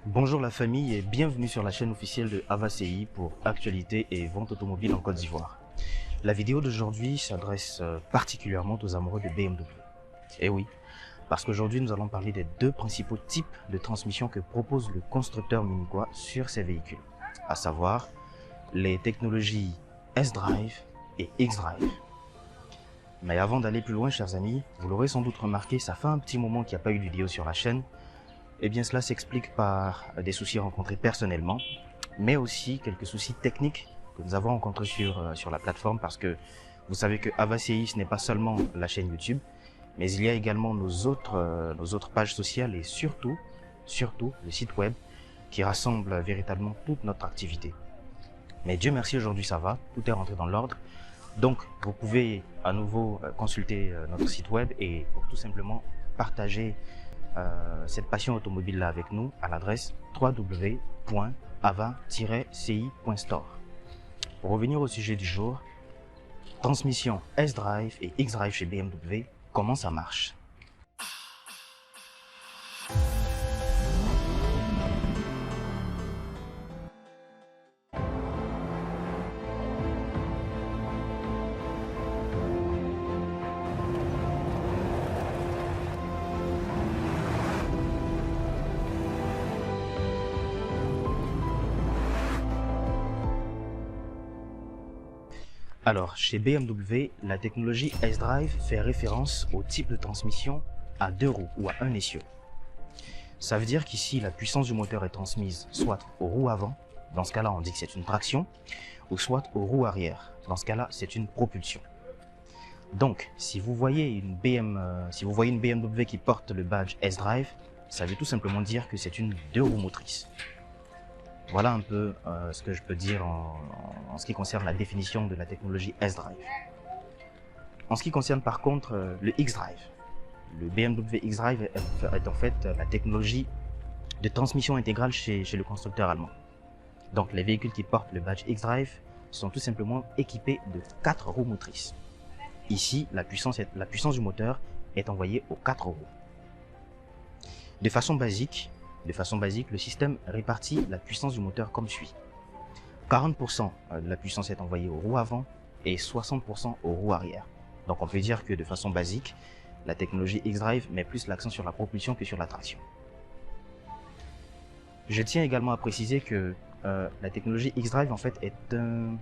Bonjour la famille et bienvenue sur la chaîne officielle de AvaCI pour actualité et vente automobile en Côte d'Ivoire. La vidéo d'aujourd'hui s'adresse particulièrement aux amoureux de BMW. Et oui, parce qu'aujourd'hui nous allons parler des deux principaux types de transmission que propose le constructeur munichois sur ses véhicules, à savoir les technologies S-Drive et X-Drive. Mais avant d'aller plus loin, chers amis, vous l'aurez sans doute remarqué, ça fait un petit moment qu'il n'y a pas eu de vidéo sur la chaîne. Eh bien, cela s'explique par des soucis rencontrés personnellement, mais aussi quelques soucis techniques que nous avons rencontrés sur la plateforme, parce que vous savez que AvaCI, ce n'est pas seulement la chaîne YouTube, mais il y a également nos autres pages sociales et surtout le site web qui rassemble véritablement toute notre activité. Mais Dieu merci, aujourd'hui ça va, tout est rentré dans l'ordre. Donc, vous pouvez à nouveau consulter notre site web et pour tout simplement partager cette passion automobile-là avec nous à l'adresse www.ava-ci.store. Pour revenir au sujet du jour, transmission S-Drive et X-Drive chez BMW, comment ça marche? Alors, chez BMW, la technologie S-Drive fait référence au type de transmission à deux roues ou à un essieu. Ça veut dire qu'ici, la puissance du moteur est transmise soit aux roues avant, dans ce cas-là on dit que c'est une traction, ou soit aux roues arrière, dans ce cas-là c'est une propulsion. Donc, si vous voyez une BMW qui porte le badge S-Drive, ça veut tout simplement dire que c'est une deux roues motrices. Voilà un peu ce que je peux dire en ce qui concerne la définition de la technologie S-Drive. En ce qui concerne par contre le X-Drive, le BMW X-Drive est en fait la technologie de transmission intégrale chez le constructeur allemand. Donc les véhicules qui portent le badge X-Drive sont tout simplement équipés de 4 roues motrices. Ici, la puissance du moteur est envoyée aux 4 roues. De façon basique, le système répartit la puissance du moteur comme suit. 40% de la puissance est envoyée aux roues avant et 60% aux roues arrière. Donc on peut dire que de façon basique, la technologie X-Drive met plus l'accent sur la propulsion que sur la traction. Je tiens également à préciser que la technologie X-Drive en fait est une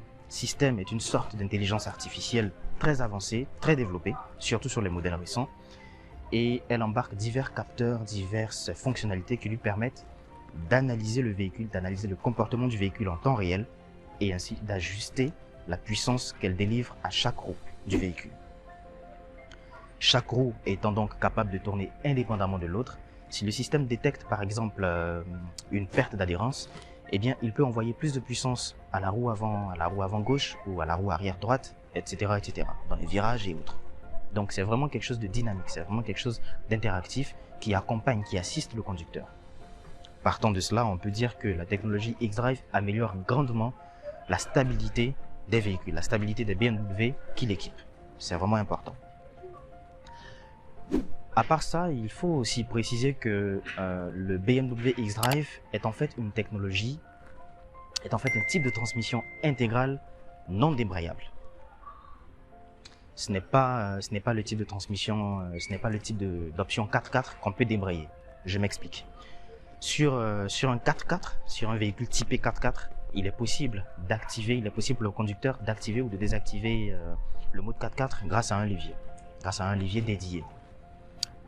sorte d'intelligence artificielle très avancée, très développée, surtout sur les modèles récents. Et elle embarque divers capteurs, diverses fonctionnalités qui lui permettent d'analyser le véhicule, d'analyser le comportement du véhicule en temps réel et ainsi d'ajuster la puissance qu'elle délivre à chaque roue du véhicule. Chaque roue étant donc capable de tourner indépendamment de l'autre, si le système détecte par exemple une perte d'adhérence, eh bien il peut envoyer plus de puissance à la roue avant gauche ou à la roue arrière droite, etc., dans les virages et autres. Donc c'est vraiment quelque chose de dynamique, c'est vraiment quelque chose d'interactif qui accompagne, qui assiste le conducteur. Partant de cela, on peut dire que la technologie X-Drive améliore grandement la stabilité des véhicules, la stabilité des BMW qui l'équipent. C'est vraiment important. À part ça, il faut aussi préciser que le BMW X-Drive est en fait une technologie, un type de transmission intégrale non débrayable. Ce n'est pas le type de transmission, ce n'est pas le type d'option 4x4 qu'on peut débrayer. Je m'explique. Sur un 4x4, sur un véhicule typé 4x4, il est possible pour le conducteur d'activer ou de désactiver le mode 4x4 grâce à un levier dédié.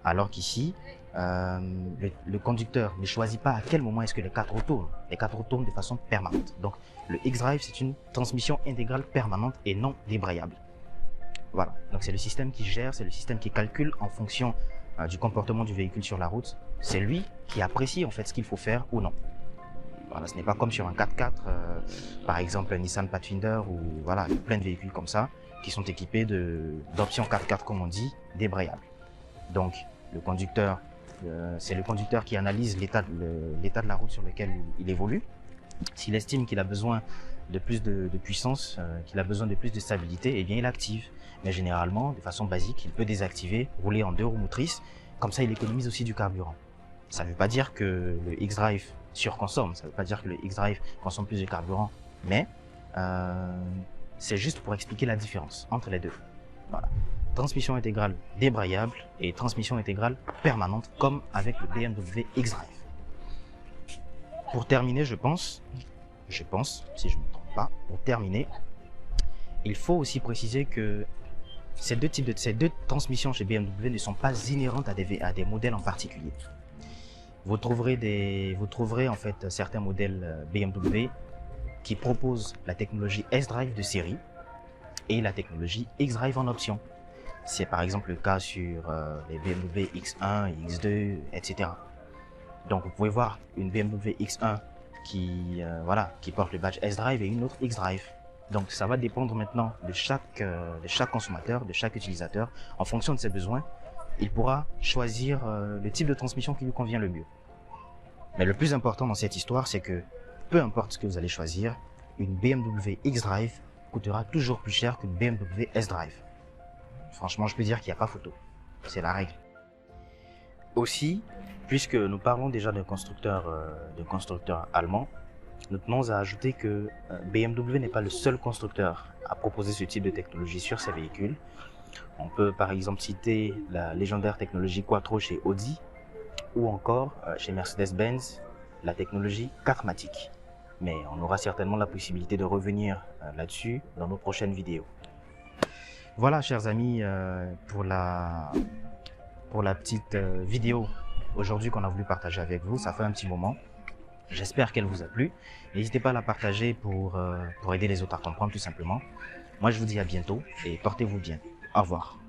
Alors qu'ici, le conducteur ne choisit pas à quel moment est-ce que les 4 roues tournent. Les 4 roues tournent de façon permanente. Donc le X-Drive, c'est une transmission intégrale permanente et non débrayable. Voilà, donc c'est le système qui gère, c'est le système qui calcule en fonction du comportement du véhicule sur la route. C'est lui qui apprécie en fait ce qu'il faut faire ou non. Voilà, ce n'est pas comme sur un 4x4, par exemple un Nissan Pathfinder ou voilà, plein de véhicules comme ça qui sont équipés d'options 4x4 comme on dit, débrayables. Donc le conducteur, c'est le conducteur qui analyse l'état de la route sur lequel il évolue. S'il estime qu'il a besoin de plus de puissance, qu'il a besoin de plus de stabilité, eh bien il active. Mais généralement, de façon basique, il peut désactiver, rouler en 2 roues motrices, comme ça il économise aussi du carburant. Ça ne veut pas dire que le X-Drive surconsomme. Ça ne veut pas dire que le X-Drive consomme plus de carburant, mais c'est juste pour expliquer la différence entre les deux. Voilà. Transmission intégrale débrayable et transmission intégrale permanente, comme avec le BMW X-Drive. Pour terminer, je pense, si je ne me trompe pas, pour terminer, il faut aussi préciser que ces deux transmissions chez BMW ne sont pas inhérentes à des modèles en particulier. Vous trouverez en fait certains modèles BMW qui proposent la technologie S-Drive de série et la technologie X-Drive en option. C'est par exemple le cas sur les BMW X1, X2, etc. Donc vous pouvez voir une BMW X1 qui porte le badge S-Drive et une autre X-Drive. Donc ça va dépendre maintenant de chaque consommateur, de chaque utilisateur. En fonction de ses besoins, il pourra choisir le type de transmission qui lui convient le mieux. Mais le plus important dans cette histoire, c'est que peu importe ce que vous allez choisir, une BMW X-Drive coûtera toujours plus cher qu'une BMW S-Drive. Franchement, je peux dire qu'il n'y a pas photo. C'est la règle. Aussi, puisque nous parlons déjà d'un constructeur allemand, nous tenons à ajouter que BMW n'est pas le seul constructeur à proposer ce type de technologie sur ses véhicules. On peut par exemple citer la légendaire technologie Quattro chez Audi ou encore chez Mercedes-Benz la technologie 4MATIC. Mais on aura certainement la possibilité de revenir là-dessus dans nos prochaines vidéos. Voilà, chers amis, pour la petite vidéo aujourd'hui qu'on a voulu partager avec vous. Ça fait un petit moment. J'espère qu'elle vous a plu. N'hésitez pas à la partager pour aider les autres à comprendre tout simplement. Moi, je vous dis à bientôt et portez-vous bien. Au revoir.